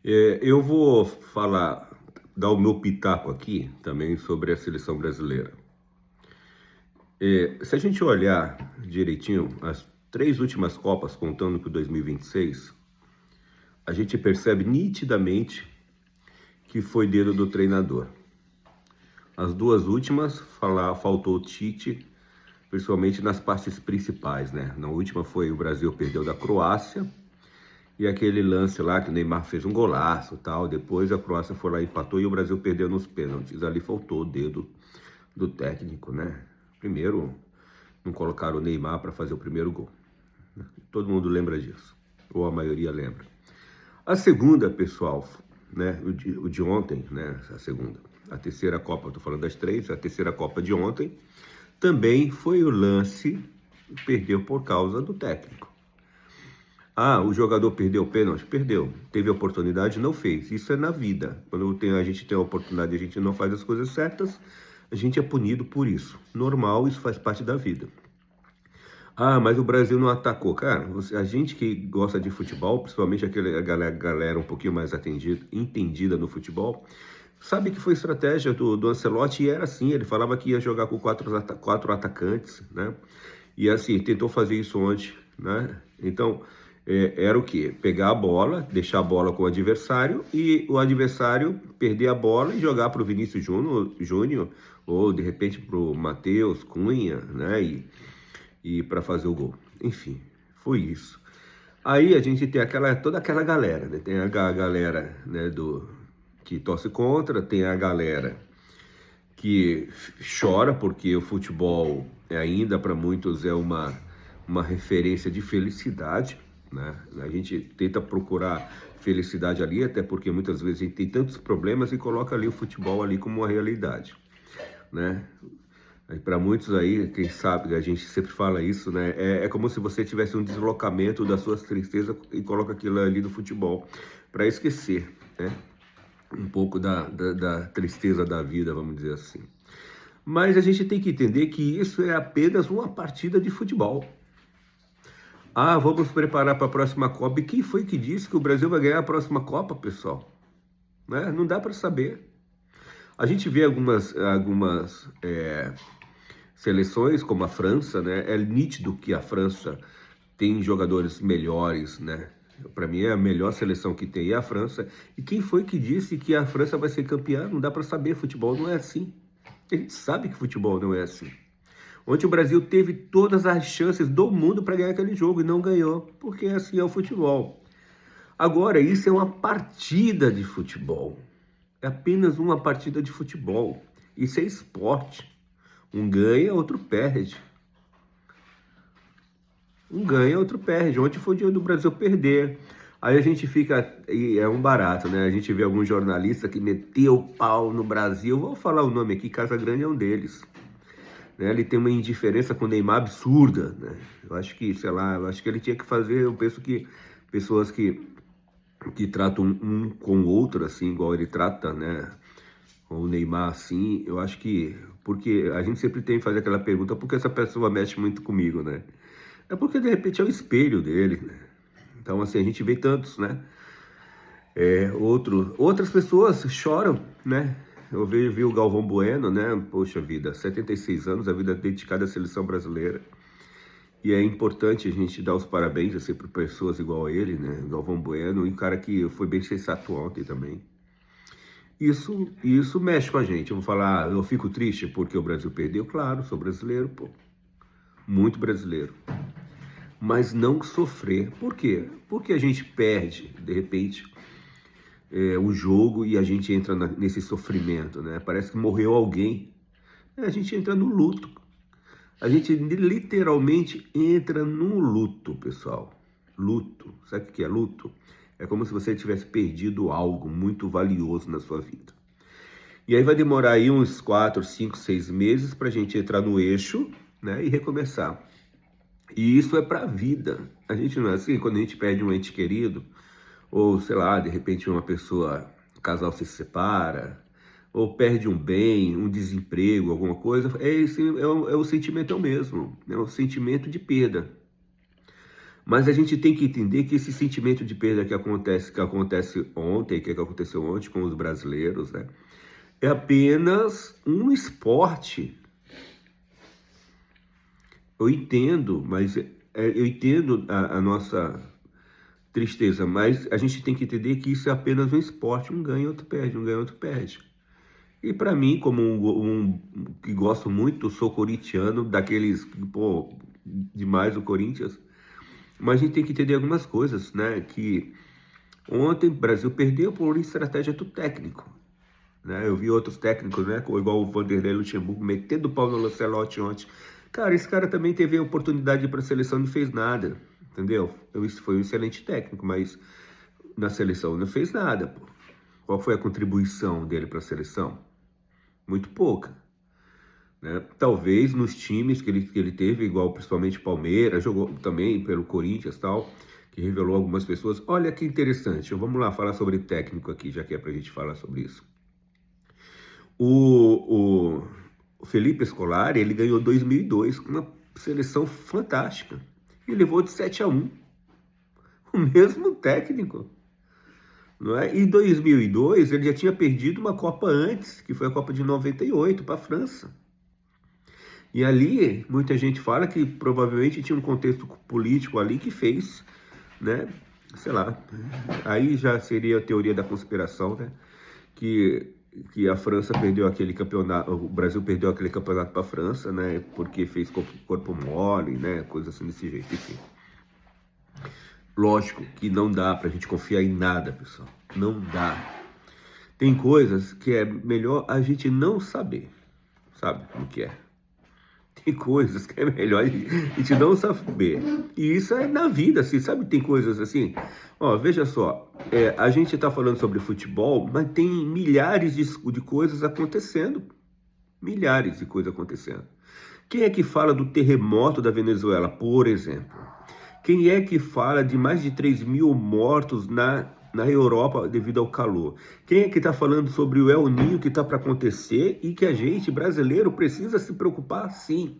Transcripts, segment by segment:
Eu vou dar o meu pitaco aqui também sobre a seleção brasileira. Se a gente olhar direitinho as três últimas Copas, contando com 2026, a gente percebe nitidamente que foi dedo do treinador. As duas últimas, faltou o Tite, principalmente nas partes principais, né? Na última foi o Brasil perdeu da Croácia, e aquele lance lá que o Neymar fez um golaço e tal. Depois a Croácia foi lá e empatou e o Brasil perdeu nos pênaltis. Ali faltou o dedo do técnico, né? Primeiro, não colocaram o Neymar para fazer o primeiro gol. Todo mundo lembra disso, ou a maioria lembra. A segunda, pessoal, né? O de ontem, né? A segunda. A terceira Copa, eu tô falando das três, a terceira Copa de ontem, também foi o lance que perdeu por causa do técnico. Ah, o jogador perdeu o pênalti? Perdeu. Teve oportunidade? Não fez. Isso é na vida. Quando a gente tem a oportunidade e a gente não faz as coisas certas, a gente é punido por isso. Normal, isso faz parte da vida. Ah, mas o Brasil não atacou. Cara, a gente que gosta de futebol, principalmente a galera um pouquinho mais entendida no futebol, sabe que foi estratégia do Ancelotti e era assim. Ele falava que ia jogar com quatro atacantes, né? E assim, tentou fazer isso ontem, né? Então, era o quê? Pegar a bola, deixar a bola com o adversário e o adversário perder a bola e jogar para o Vinícius Júnior ou de repente para o Matheus Cunha, né? E para fazer o gol. Enfim, foi isso. Aí a gente tem toda aquela galera, né? Tem a galera, né, que torce contra, tem a galera que chora porque o futebol ainda para muitos é uma referência de felicidade, né? A gente tenta procurar felicidade ali, até porque muitas vezes a gente tem tantos problemas e coloca ali o futebol ali como uma realidade, né? Para muitos aí, quem sabe, a gente sempre fala isso, né? É como se você tivesse um deslocamento das suas tristezas e coloca aquilo ali no futebol para esquecer, né? Um pouco da tristeza da vida, vamos dizer assim. Mas a gente tem que entender que isso é apenas uma partida de futebol. Ah, vamos preparar para a próxima Copa. E quem foi que disse que o Brasil vai ganhar a próxima Copa, pessoal? Né? Não dá para saber. A gente vê algumas seleções, como a França, né? É nítido que a França tem jogadores melhores, né? Para mim é a melhor seleção que tem é a França. E quem foi que disse que a França vai ser campeã? Não dá para saber. Futebol não é assim. A gente sabe que futebol não é assim. Ontem o Brasil teve todas as chances do mundo para ganhar aquele jogo e não ganhou, porque assim é o futebol. Agora, isso é uma partida de futebol. É apenas uma partida de futebol. Isso é esporte. Um ganha, outro perde. Um ganha, outro perde. Ontem foi o dia do Brasil perder. Aí a gente fica, e é um barato, né? A gente vê algum jornalista que meteu o pau no Brasil. Vou falar o nome aqui, Casagrande é um deles. Né? Ele tem uma indiferença com o Neymar absurda, né? Eu acho que, sei lá, eu acho que ele tinha que fazer, eu penso que pessoas que tratam um com o outro, assim, igual ele trata, né? Com o Neymar, assim, eu acho que, porque a gente sempre tem que fazer aquela pergunta, por que essa pessoa mexe muito comigo, né? É porque, de repente, é o espelho dele, né? Então, assim, a gente vê tantos, né? Outras pessoas choram, né? Vi o Galvão Bueno, né? Poxa vida, 76 anos, a vida dedicada à seleção brasileira. E é importante a gente dar os parabéns, assim, para pessoas igual a ele, né? Galvão Bueno, e um cara que foi bem sensato ontem também. Isso mexe com a gente. Eu vou falar, eu fico triste porque o Brasil perdeu, claro, sou brasileiro, pô. Muito brasileiro. Mas não sofrer. Por quê? Porque a gente perde, de repente, o jogo e a gente entra nesse sofrimento, né? Parece que morreu alguém. A gente entra no luto. A gente literalmente entra num luto, pessoal. Luto. Sabe o que é luto? É como se você tivesse perdido algo muito valioso na sua vida. E aí vai demorar aí uns 4, 5, 6 meses para a gente entrar no eixo, né, e recomeçar. E isso é para a vida. A gente não é assim, quando a gente perde um ente querido, ou sei lá, de repente uma pessoa, o casal se separa, ou perde um bem, um desemprego, alguma coisa, o sentimento é o mesmo, é o sentimento de perda. Mas a gente tem que entender que esse sentimento de perda que acontece ontem, que aconteceu ontem com os brasileiros, né, é apenas um esporte. Eu entendo, mas eu entendo a nossa tristeza, mas a gente tem que entender que isso é apenas um esporte, um ganha, outro perde, um ganha, outro perde. E para mim, como um que gosto muito, sou corintiano, daqueles, pô, demais o Corinthians, mas a gente tem que entender algumas coisas, né? Que ontem o Brasil perdeu por estratégia do técnico, né? Eu vi outros técnicos, né? Igual o Vanderlei Luxemburgo, metendo o pau no Lancelotti ontem. Cara, esse cara também teve a oportunidade de ir para a seleção e não fez nada, entendeu? Isso foi um excelente técnico, mas na seleção não fez nada, pô. Qual foi a contribuição dele para a seleção? Muito pouca, né? Talvez nos times que ele teve, igual principalmente Palmeiras, jogou também pelo Corinthians e tal, que revelou algumas pessoas. Olha que interessante, vamos lá falar sobre técnico aqui, já que é pra gente falar sobre isso. O Felipe Scolari, ele ganhou 2002 com uma seleção fantástica e levou de 7-1, o mesmo técnico. Não é? Em 2002, ele já tinha perdido uma Copa antes, que foi a Copa de 98 para a França. E ali, muita gente fala que provavelmente tinha um contexto político ali que fez, né, sei lá, aí já seria a teoria da conspiração, né, que a França perdeu aquele campeonato, o Brasil perdeu aquele campeonato para a França, né, porque fez corpo mole, né, coisa assim desse jeito, enfim. Lógico que não dá pra gente confiar em nada, pessoal, não dá. Tem coisas que é melhor a gente não saber, sabe o que é? Tem coisas que é melhor a gente não saber. E isso é na vida, assim, sabe? Tem coisas assim. Ó, veja só, a gente tá falando sobre futebol, mas tem milhares de coisas acontecendo. Milhares de coisas acontecendo. Quem é que fala do terremoto da Venezuela, por exemplo? Quem é que fala de mais de 3.000 mortos na Europa devido ao calor? Quem é que está falando sobre o El Niño que está para acontecer e que a gente, brasileiro, precisa se preocupar sim?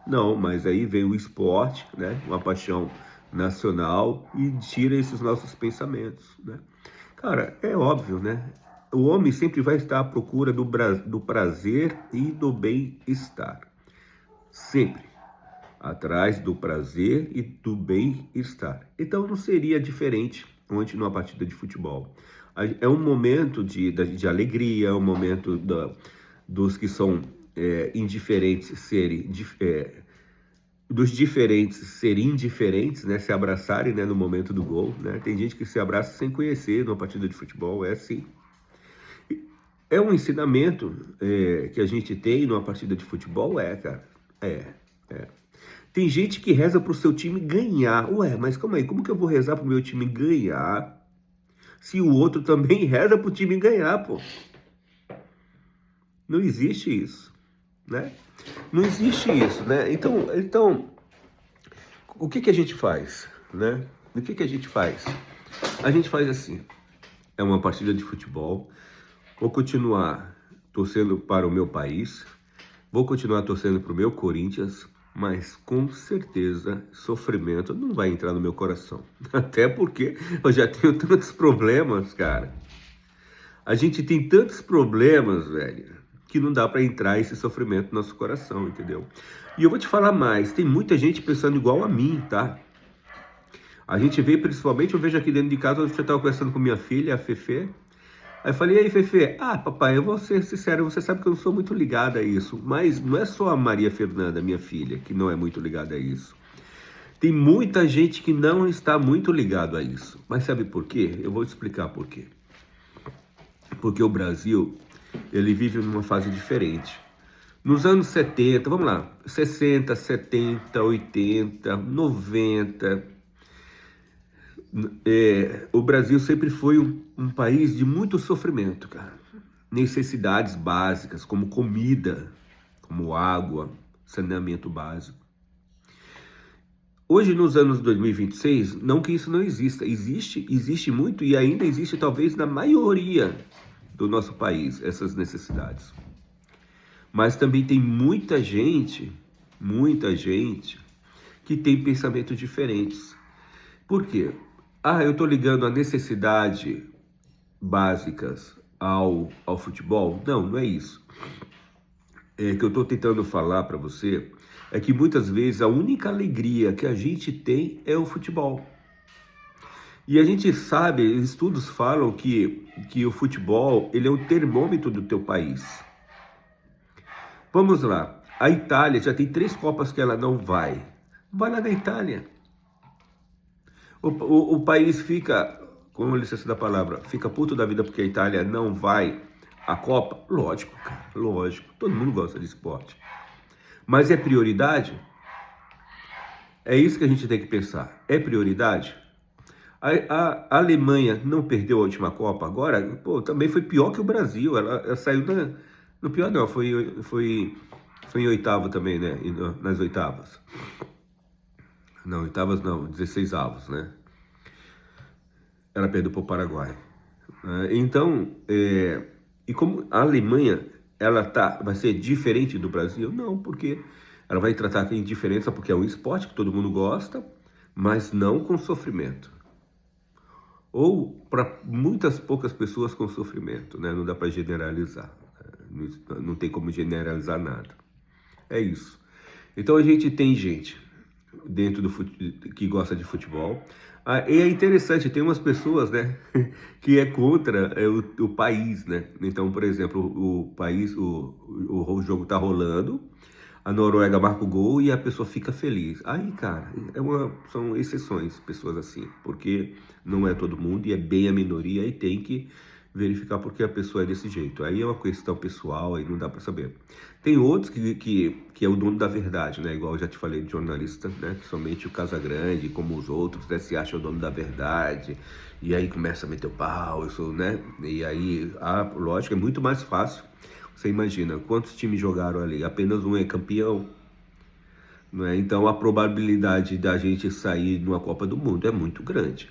Não, mas aí vem o esporte, né? Uma paixão nacional e tira esses nossos pensamentos, né? Cara, é óbvio, né? O homem sempre vai estar à procura do prazer e do bem-estar. Sempre. Atrás do prazer e do bem-estar. Então não seria diferente ontem numa partida de futebol. É um momento de alegria, é um momento dos que são indiferentes serem dos diferentes serem indiferentes, né, se abraçarem, né, no momento do gol, né? Tem gente que se abraça sem conhecer numa partida de futebol, é assim. É um ensinamento que a gente tem numa partida de futebol, cara. Tem gente que reza pro seu time ganhar. Ué, mas calma aí, como que eu vou rezar pro meu time ganhar se o outro também reza pro time ganhar, pô? Não existe isso, né? Não existe isso, né? Então o que a gente faz, né? O que a gente faz? A gente faz assim, é uma partida de futebol, vou continuar torcendo para o meu país, vou continuar torcendo para o meu Corinthians, mas com certeza sofrimento não vai entrar no meu coração. Até porque eu já tenho tantos problemas, cara. A gente tem tantos problemas, velho, que não dá pra entrar esse sofrimento no nosso coração, entendeu? E eu vou te falar mais, tem muita gente pensando igual a mim, tá? A gente vê, principalmente, eu vejo aqui dentro de casa, eu estava conversando com minha filha, a Fefe. Aí eu falei, e aí, Fefe? Ah, papai, eu vou ser sincero, você sabe que eu não sou muito ligada a isso. Mas não é só a Maria Fernanda, minha filha, que não é muito ligada a isso. Tem muita gente que não está muito ligado a isso. Mas sabe por quê? Eu vou te explicar por quê. Porque o Brasil, ele vive numa fase diferente. Nos anos 70, vamos lá, 60, 70, 80, 90... o Brasil sempre foi um país de muito sofrimento, cara. Necessidades básicas, como comida, como água, saneamento básico. Hoje, nos anos 2026, não que isso não exista, existe muito e ainda existe talvez na maioria do nosso país essas necessidades. Mas também tem muita gente que tem pensamentos diferentes. Por quê? Eu estou ligando a necessidade básicas ao futebol? Não, não é isso. Que eu estou tentando falar para você é que muitas vezes a única alegria que a gente tem é o futebol. E a gente sabe, estudos falam que o futebol ele é o termômetro do teu país. Vamos lá, a Itália já tem 3 Copas que ela não vai. Vai lá na Itália. O país fica, com licença da palavra, fica puto da vida porque a Itália não vai à Copa? Lógico, cara, lógico. Todo mundo gosta de esporte. Mas é prioridade? É isso que a gente tem que pensar. É prioridade? A Alemanha não perdeu a última Copa agora? Pô, também foi pior que o Brasil. Ela saiu no pior não, foi em oitavo também, né? Nas oitavas. Não, oitavas não, 16 avos, né? Ela perdeu para o Paraguai. Então, e como a Alemanha, vai ser diferente do Brasil? Não, porque ela vai tratar com indiferença, porque é um esporte que todo mundo gosta, mas não com sofrimento. Ou para muitas poucas pessoas com sofrimento, né? Não dá para generalizar, não tem como generalizar nada. É isso. Então a gente tem gente dentro que gosta de futebol. E é interessante, tem umas pessoas, né, que é contra o país, né? Então, por exemplo, o país, o jogo tá rolando, a Noruega marca o gol e a pessoa fica feliz. Aí, cara, são exceções, pessoas assim, porque não é todo mundo e é bem a minoria e tem que verificar porque a pessoa é desse jeito. Aí é uma questão pessoal, aí não dá para saber. Tem outros que é o dono da verdade, né? Igual eu já te falei de jornalista, né? Que somente o Casagrande, como os outros, né? Se acha o dono da verdade e aí começa a meter o pau, isso, né? E aí, lógico, é muito mais fácil. Você imagina, quantos times jogaram ali? Apenas um é campeão, não é? Então a probabilidade da gente sair numa Copa do Mundo é muito grande.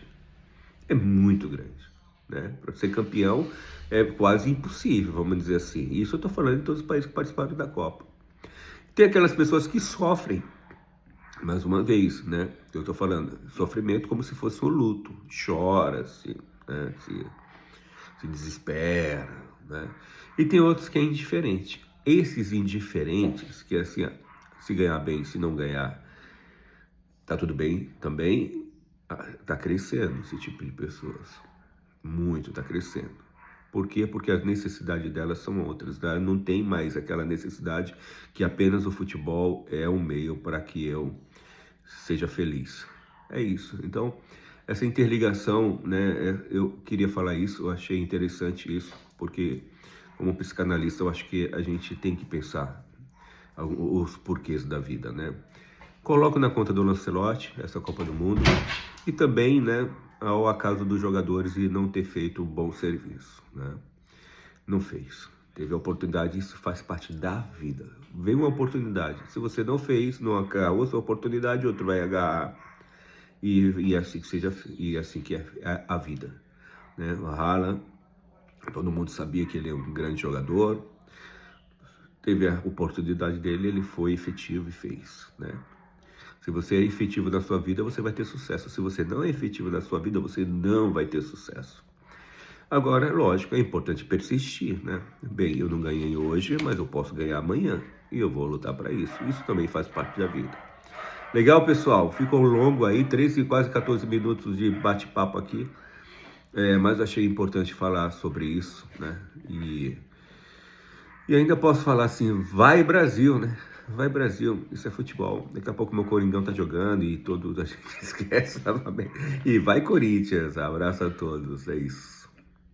É muito grande. Né? Para ser campeão é quase impossível, vamos dizer assim. Isso eu estou falando de todos os países que participaram da Copa. Tem aquelas pessoas que sofrem, mais uma vez, né? Eu estou falando, sofrimento como se fosse um luto. Chora, né? se desespera, né? E tem outros que é indiferente. Esses indiferentes, que assim, se ganhar bem, se não ganhar, tá tudo bem também, tá crescendo esse tipo de pessoas. Muito, está crescendo. Por quê? Porque as necessidades delas são outras. Né? Não tem mais aquela necessidade que apenas o futebol é um meio para que eu seja feliz. É isso. Então, essa interligação, né? Eu queria falar isso, eu achei interessante isso, porque como psicanalista eu acho que a gente tem que pensar os porquês da vida, né? Coloco na conta do Lancelotti, essa Copa do Mundo, e também, né, ao acaso dos jogadores e não ter feito um bom serviço, né? Não fez. Teve a oportunidade, isso faz parte da vida. Vem uma oportunidade. Se você não fez, não agarrou sua oportunidade, outro vai agarrar. E assim que seja, e assim que é a vida, né? O Haaland, todo mundo sabia que ele é um grande jogador. Teve a oportunidade dele, ele foi efetivo e fez, né? Se você é efetivo na sua vida, você vai ter sucesso. Se você não é efetivo na sua vida, você não vai ter sucesso. Agora, lógico, é importante persistir, né? Bem, eu não ganhei hoje, mas eu posso ganhar amanhã. E eu vou lutar para isso. Isso também faz parte da vida. Legal, pessoal? Ficou longo aí, 13 e quase 14 minutos de bate-papo aqui. Mas achei importante falar sobre isso, né? E ainda posso falar assim, vai Brasil, né? Vai Brasil, isso é futebol. Daqui a pouco meu Coringão tá jogando e a gente esquece novamente. E vai Corinthians, abraço a todos, é isso.